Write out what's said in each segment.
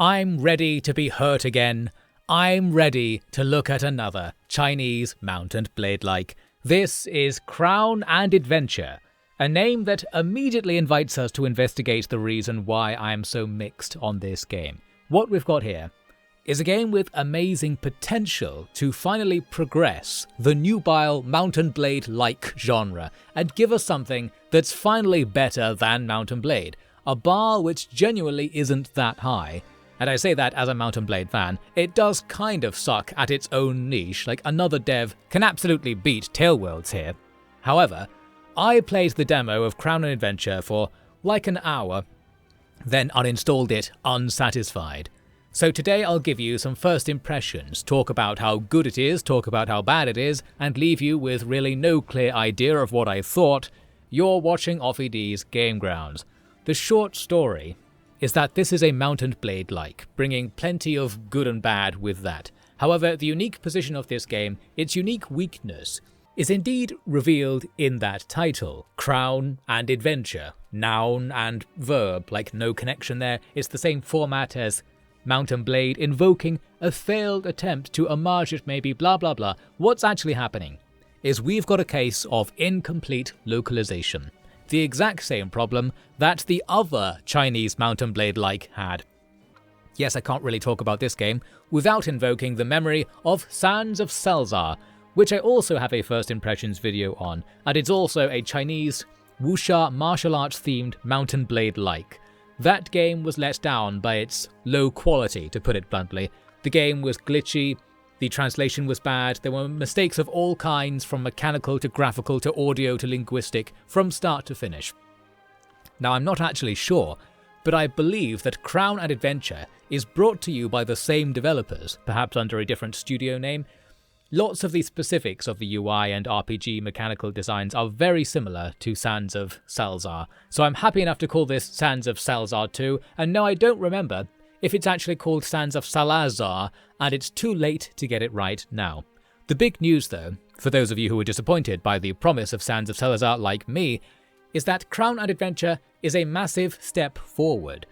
I'm ready to be hurt again. I'm ready to look at another Chinese Mount and Blade-like. This is Crown and Adventure, a name that immediately invites us to investigate the reason why I'm so mixed on this game. What we've got here is a game with amazing potential to finally progress the nubile Mount and Blade-like genre and give us something that's finally better than Mount and Blade, a bar which genuinely isn't that high. And I say that as a Mount and Blade fan. It does kind of suck at its own niche, like another dev can absolutely beat Tailworlds here. However, I played the demo of Crown and Adventure for like an hour, then uninstalled it unsatisfied. So today I'll give you some first impressions, talk about how good it is, talk about how bad it is, and leave you with really no clear idea of what I thought. You're watching OffED's Game Grounds. The short story is that this is a Mount and Blade-like, bringing plenty of good and bad with that. However, the unique position of this game, its unique weakness, is indeed revealed in that title, Crown and Adventure. Noun and verb, like no connection there, it's the same format as Mount and Blade, invoking a failed attempt to homage it maybe blah blah blah. What's actually happening is we've got a case of incomplete localization. The exact same problem that the other Chinese Mount and Blade-like had. Yes, I can't really talk about this game without invoking the memory of Sands of Salazar, which I also have a first impressions video on, and it's also a Chinese wuxia martial arts themed Mount and Blade-like. That game was let down by its low quality, to put it bluntly. The game was glitchy, the translation was bad, there were mistakes of all kinds, from mechanical to graphical to audio to linguistic, from start to finish. Now, I'm not actually sure, but I believe that Crown and Adventure is brought to you by the same developers, perhaps under a different studio name. Lots of the specifics of the UI and RPG mechanical designs are very similar to Sands of Salazar, so I'm happy enough to call this Sands of Salazar 2, and no, I don't remember if it's actually called Sands of Salazar, and it's too late to get it right now. The big news though, for those of you who were disappointed by the promise of Sands of Salazar like me, is that Crown and Adventure is a massive step forward.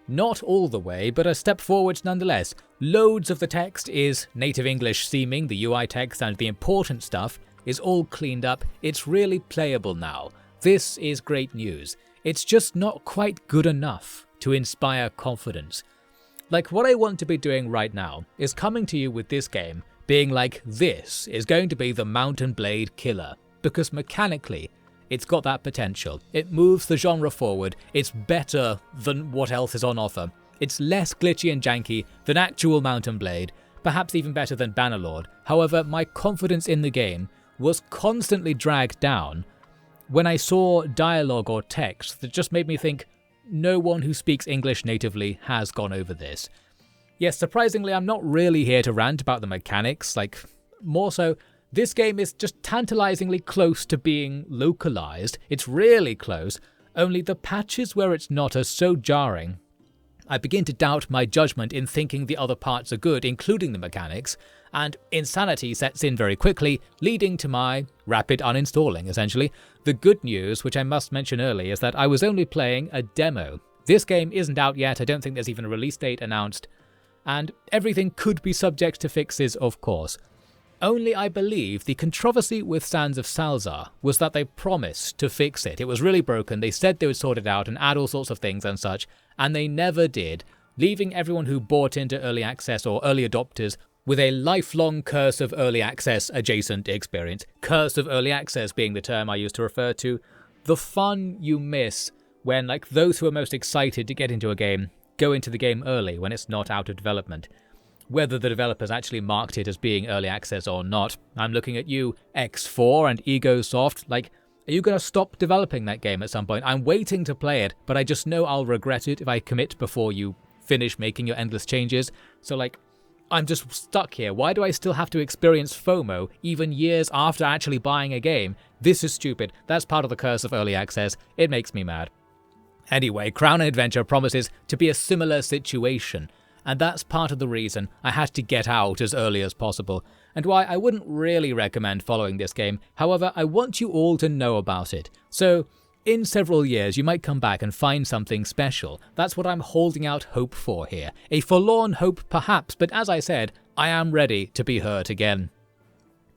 Not all the way, but a step forward nonetheless. Loads of the text is native English seeming, the UI text and the important stuff is all cleaned up, it's really playable now. This is great news. It's just not quite good enough to inspire confidence. Like, what I want to be doing right now is coming to you with this game being like, this is going to be the Mount and Blade killer, because mechanically it's got that potential. It moves the genre forward, it's better than what else is on offer. It's less glitchy and janky than actual Mount and Blade, perhaps even better than Bannerlord. However, my confidence in the game was constantly dragged down when I saw dialogue or text that just made me think, no one who speaks English natively has gone over this. Yes, surprisingly, I'm not really here to rant about the mechanics, more so, this game is just tantalizingly close to being localized. It's really close, only the patches where it's not are so jarring. I begin to doubt my judgment in thinking the other parts are good, including the mechanics, and insanity sets in very quickly, leading to my rapid uninstalling, essentially. The good news, which I must mention early, is that I was only playing a demo. This game isn't out yet, I don't think there's even a release date announced, and everything could be subject to fixes, of course. Only I believe the controversy with Sands of Salazar was that they promised to fix it. It was really broken, they said they would sort it out and add all sorts of things and such, and they never did, leaving everyone who bought into early access or early adopters with a lifelong curse of early access adjacent experience. Curse of early access being the term I used to refer to the fun you miss when, like, those who are most excited to get into a game go into the game early when it's not out of development. Whether the developers actually marked it as being early access or not, I'm looking at you, X4 and EgoSoft, like, are you going to stop developing that game at some point? I'm waiting to play it, but I just know I'll regret it if I commit before you finish making your endless changes. So, like, I'm just stuck here. Why do I still have to experience FOMO even years after actually buying a game? This is stupid. That's part of the curse of early access. It makes me mad. Anyway, Crown and Adventure promises to be a similar situation, and that's part of the reason I had to get out as early as possible, and why I wouldn't really recommend following this game. However, I want you all to know about it. So, in several years you might come back and find something special. That's what I'm holding out hope for here. A forlorn hope perhaps, but as I said, I am ready to be hurt again.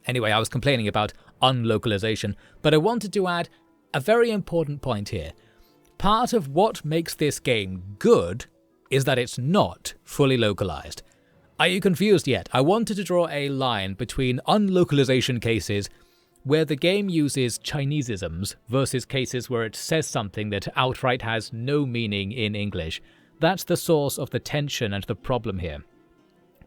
Anyway, I was complaining about unlocalization, but I wanted to add a very important point here. Part of what makes this game good is that it's not fully localized. Are you confused yet? I wanted to draw a line between unlocalization cases where the game uses Chinesisms versus cases where it says something that outright has no meaning in English. That's the source of the tension and the problem here.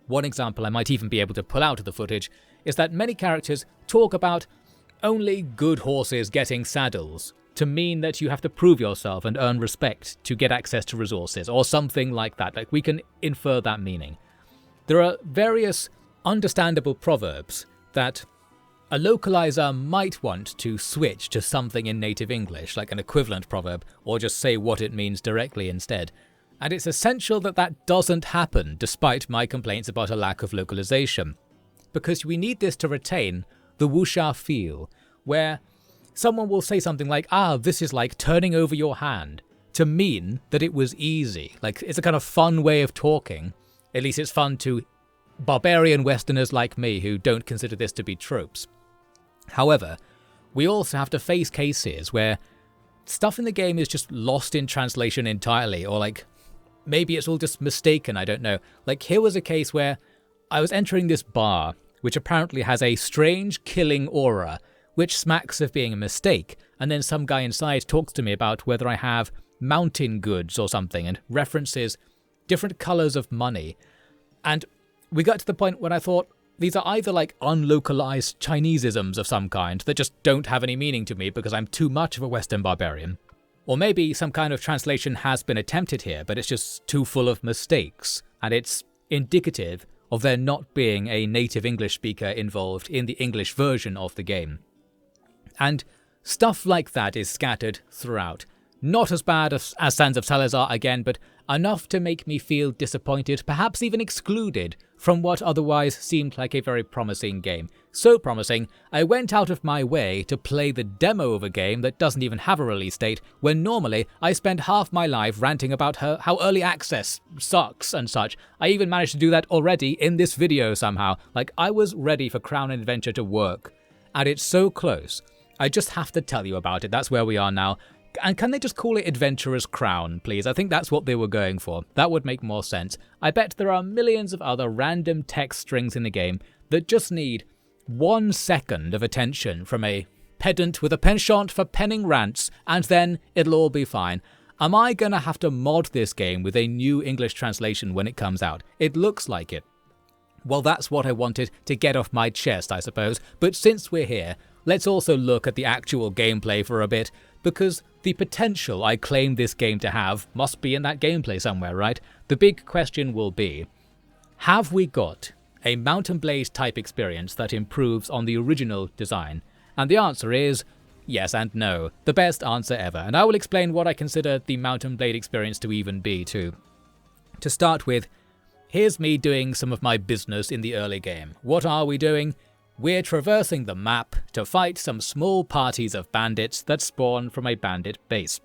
One example I might even be able to pull out of the footage is that many characters talk about only good horses getting saddles to mean that you have to prove yourself and earn respect to get access to resources, or something like that. Like, we can infer that meaning. There are various understandable proverbs that a localizer might want to switch to something in native English, like an equivalent proverb, or just say what it means directly instead. And it's essential that that doesn't happen, despite my complaints about a lack of localization. Because we need this to retain the wuxia feel, where someone will say something like, this is like turning over your hand, to mean that it was easy. Like, it's a kind of fun way of talking. At least it's fun to barbarian Westerners like me who don't consider this to be tropes. However, we also have to face cases where stuff in the game is just lost in translation entirely, or like, maybe it's all just mistaken, I don't know. Like, here was a case where I was entering this bar, which apparently has a strange killing aura, which smacks of being a mistake, and then some guy inside talks to me about whether I have mountain goods or something, and references different colours of money. And we got to the point when I thought, these are either like unlocalized Chinesisms of some kind that just don't have any meaning to me because I'm too much of a Western barbarian. Or maybe some kind of translation has been attempted here, but it's just too full of mistakes, and it's indicative of there not being a native English speaker involved in the English version of the game. And stuff like that is scattered throughout. Not as bad as Sands of Salazar again, but enough to make me feel disappointed, perhaps even excluded, from what otherwise seemed like a very promising game. So promising, I went out of my way to play the demo of a game that doesn't even have a release date, when normally I spend half my life ranting about how early access sucks and such. I even managed to do that already in this video somehow. Like, I was ready for Crown and Adventure to work, and it's so close. I just have to tell you about it. That's where we are now. And can they just call it Adventurer's Crown, please? I think that's what they were going for. That would make more sense. I bet there are millions of other random text strings in the game that just need 1 second of attention from a pedant with a penchant for penning rants, and then it'll all be fine. Am I gonna have to mod this game with a new English translation when it comes out? It looks like it. Well, that's what I wanted to get off my chest, I suppose. But since we're here, let's also look at the actual gameplay for a bit, because the potential I claim this game to have must be in that gameplay somewhere, right? The big question will be, have we got a Mount & Blade type experience that improves on the original design? And the answer is yes and no. The best answer ever. And I will explain what I consider the Mount & Blade experience to even be too. To start with, here's me doing some of my business in the early game. What are we doing? We're traversing the map to fight some small parties of bandits that spawn from a bandit base.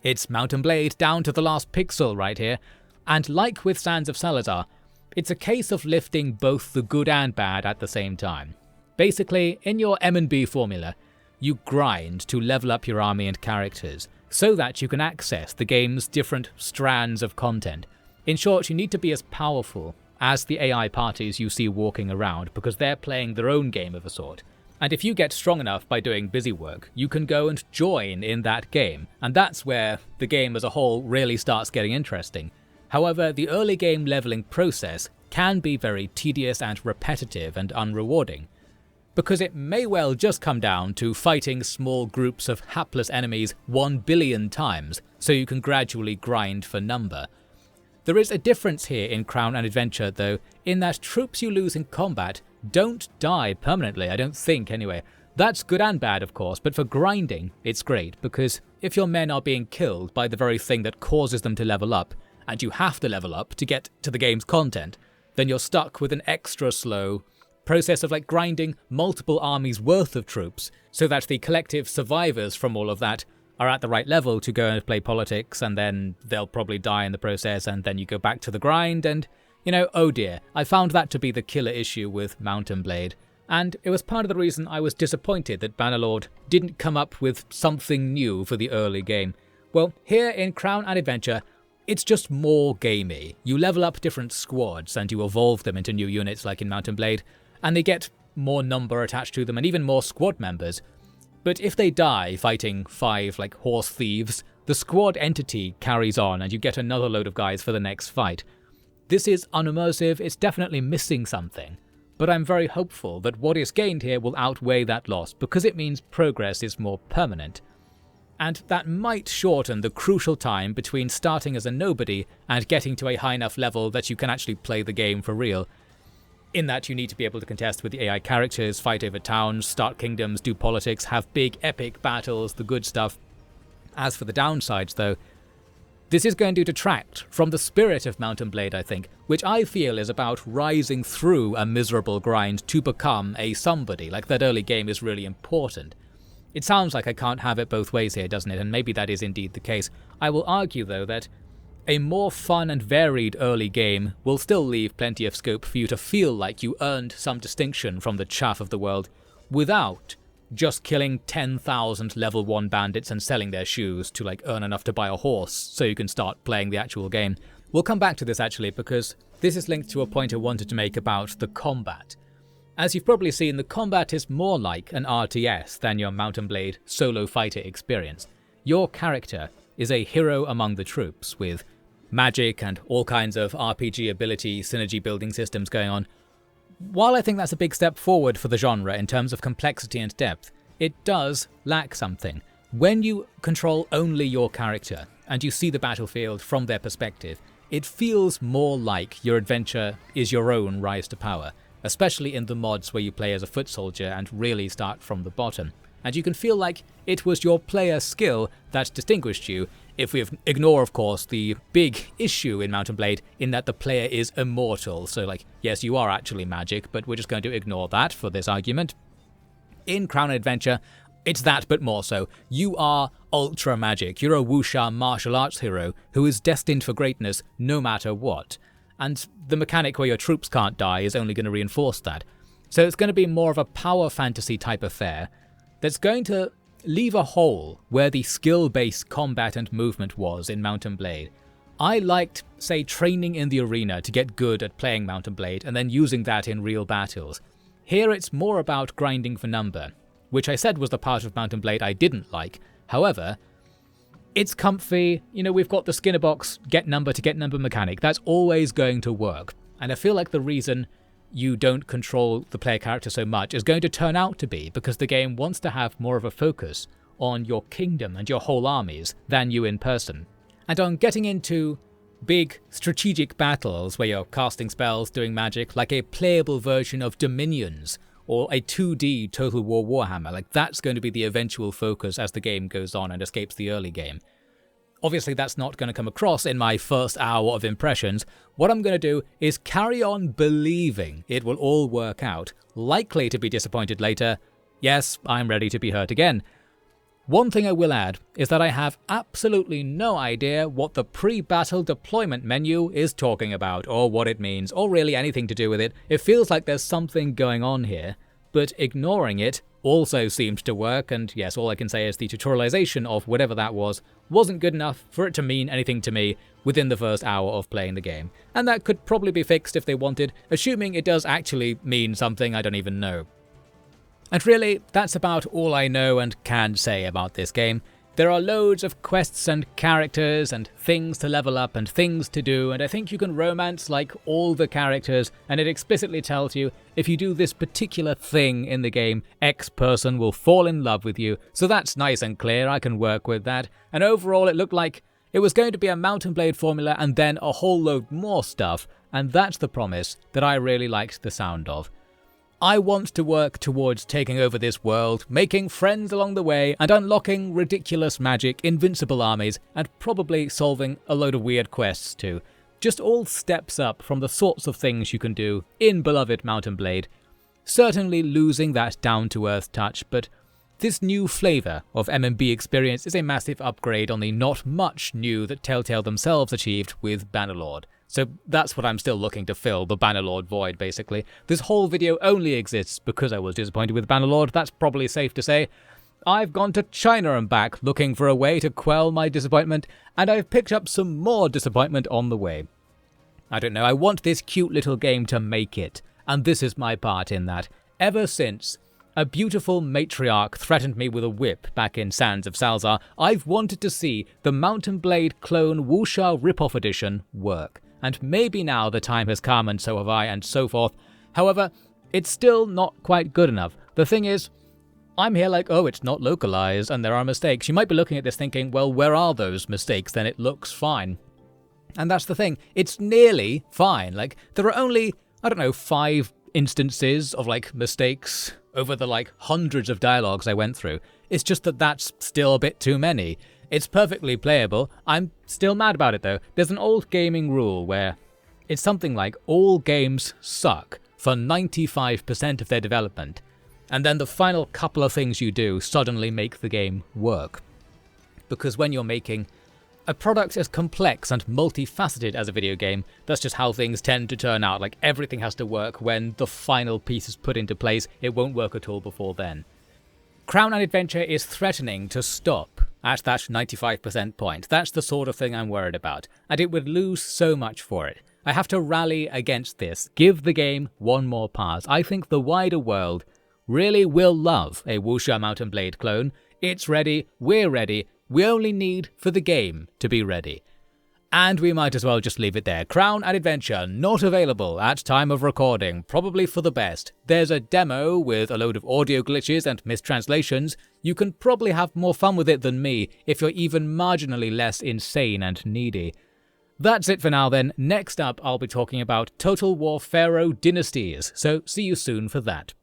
It's Mount & Blade down to the last pixel right here, and like with Sands of Salazar, it's a case of lifting both the good and bad at the same time. Basically, in your M&B formula, you grind to level up your army and characters, so that you can access the game's different strands of content. In short, you need to be as powerful as the AI parties you see walking around, because they're playing their own game of a sort. And if you get strong enough by doing busy work, you can go and join in that game, and that's where the game as a whole really starts getting interesting. However, the early game leveling process can be very tedious and repetitive and unrewarding, because it may well just come down to fighting small groups of hapless enemies 1 billion times, so you can gradually grind for number. There is a difference here in Crown and Adventure though, in that troops you lose in combat don't die permanently, I don't think anyway. That's good and bad of course, but for grinding it's great, because if your men are being killed by the very thing that causes them to level up, and you have to level up to get to the game's content, then you're stuck with an extra slow process of like grinding multiple armies worth of troops, so that the collective survivors from all of that are at the right level to go and play politics, and then they'll probably die in the process, and then you go back to the grind, and, oh dear. I found that to be the killer issue with Mount & Blade, and it was part of the reason I was disappointed that Bannerlord didn't come up with something new for the early game. Well, here in Crown and Adventure, it's just more gamey. You level up different squads and you evolve them into new units like in Mount & Blade, and they get more number attached to them and even more squad members. But if they die fighting 5 horse thieves, the squad entity carries on and you get another load of guys for the next fight. This is unimmersive, it's definitely missing something, but I'm very hopeful that what is gained here will outweigh that loss because it means progress is more permanent. And that might shorten the crucial time between starting as a nobody and getting to a high enough level that you can actually play the game for real. In that you need to be able to contest with the AI characters, fight over towns, start kingdoms, do politics, have big epic battles, the good stuff. As for the downsides though, this is going to detract from the spirit of Mount & Blade, I think, which I feel is about rising through a miserable grind to become a somebody. That early game is really important. It sounds like I can't have it both ways here, doesn't it? And maybe that is indeed the case. I will argue, though, that a more fun and varied early game will still leave plenty of scope for you to feel like you earned some distinction from the chaff of the world without just killing 10,000 level 1 bandits and selling their shoes to earn enough to buy a horse so you can start playing the actual game. We'll come back to this actually because this is linked to a point I wanted to make about the combat. As you've probably seen, the combat is more like an RTS than your Mount & Blade solo fighter experience. Your character is a hero among the troops, with magic and all kinds of RPG ability synergy building systems going on. While I think that's a big step forward for the genre in terms of complexity and depth, it does lack something. When you control only your character, and you see the battlefield from their perspective, it feels more like your adventure is your own rise to power. Especially in the mods where you play as a foot soldier and really start from the bottom. And you can feel like it was your player skill that distinguished you, if we ignore, of course, the big issue in Mount & Blade in that the player is immortal. So yes, you are actually magic, but we're just going to ignore that for this argument. In Crown Adventure, it's that but more so. You are ultra magic. You're a wuxia martial arts hero who is destined for greatness no matter what. And the mechanic where your troops can't die is only going to reinforce that. So it's going to be more of a power fantasy type affair that's going to leave a hole where the skill-based combat and movement was in Mount & Blade. I liked, say, training in the arena to get good at playing Mount & Blade and then using that in real battles. Here it's more about grinding for number, which I said was the part of Mount & Blade I didn't like. However, it's comfy, we've got the Skinner box get number to get number mechanic. That's always going to work. And I feel like the reason you don't control the player character so much is going to turn out to be because the game wants to have more of a focus on your kingdom and your whole armies than you in person. And on getting into big strategic battles where you're casting spells, doing magic, like a playable version of Dominions or a 2D Total War Warhammer. That's going to be the eventual focus as the game goes on and escapes the early game. Obviously that's not going to come across in my first hour of impressions. What I'm going to do is carry on believing it will all work out, likely to be disappointed later. Yes, I'm ready to be hurt again. One thing I will add is that I have absolutely no idea what the pre-battle deployment menu is talking about, or what it means, or really anything to do with it. It feels like there's something going on here, but ignoring it also seemed to work, and yes, all I can say is the tutorialization of whatever that was wasn't good enough for it to mean anything to me within the first hour of playing the game. And that could probably be fixed if they wanted, assuming it does actually mean something I don't even know. And really, that's about all I know and can say about this game. There are loads of quests and characters and things to level up and things to do, and I think you can romance all the characters, and it explicitly tells you if you do this particular thing in the game, X person will fall in love with you. So that's nice and clear, I can work with that. And overall it looked like it was going to be a Mount & Blade formula and then a whole load more stuff, and that's the promise that I really liked the sound of. I want to work towards taking over this world, making friends along the way, and unlocking ridiculous magic, invincible armies, and probably solving a load of weird quests too. Just all steps up from the sorts of things you can do in beloved Mount & Blade. Certainly losing that down-to-earth touch, but This new flavour of MMB experience is a massive upgrade on the not much new that Telltale themselves achieved with Bannerlord. So that's what I'm still looking to fill, the Bannerlord void basically. This whole video only exists because I was disappointed with Bannerlord, that's probably safe to say. I've gone to China and back looking for a way to quell my disappointment, and I've picked up some more disappointment on the way. I don't know, I want this cute little game to make it, and this is my part in that. Ever since a beautiful matriarch threatened me with a whip back in Sands of Salzar, I've wanted to see the Mountain Blade clone Wuxia Ripoff Edition work. And maybe now the time has come, and so have I, and so forth. However, it's still not quite good enough. The thing is, I'm here like, oh, it's not localized, and there are mistakes. You might be looking at this thinking, well, where are those mistakes? Then it looks fine. And that's the thing. It's nearly fine. Like, there are only, I don't know, 5 instances of, like, mistakes over the, like, hundreds of dialogues I went through. It's just that that's still a bit too many. It's perfectly playable. I'm still mad about it, though. There's an old gaming rule where it's something like all games suck for 95% of their development, and then the final couple of things you do suddenly make the game work. Because when you're making a product as complex and multifaceted as a video game, that's just how things tend to turn out. Like, everything has to work when the final piece is put into place. It won't work at all before then. Crown and Adventure is threatening to stop at that 95% point. That's the sort of thing I'm worried about, and it would lose so much for it. I have to rally against this. Give the game one more pass. I think the wider world really will love a Wuxia Mountain Blade clone. It's ready, we're ready, we only need for the game to be ready. And we might as well just leave it there. Crown and Adventure, not available at time of recording, probably for the best. There's a demo with a load of audio glitches and mistranslations. You can probably have more fun with it than me if you're even marginally less insane and needy. That's it for now then. Next up, I'll be talking about Total War Pharaoh Dynasties, so see you soon for that.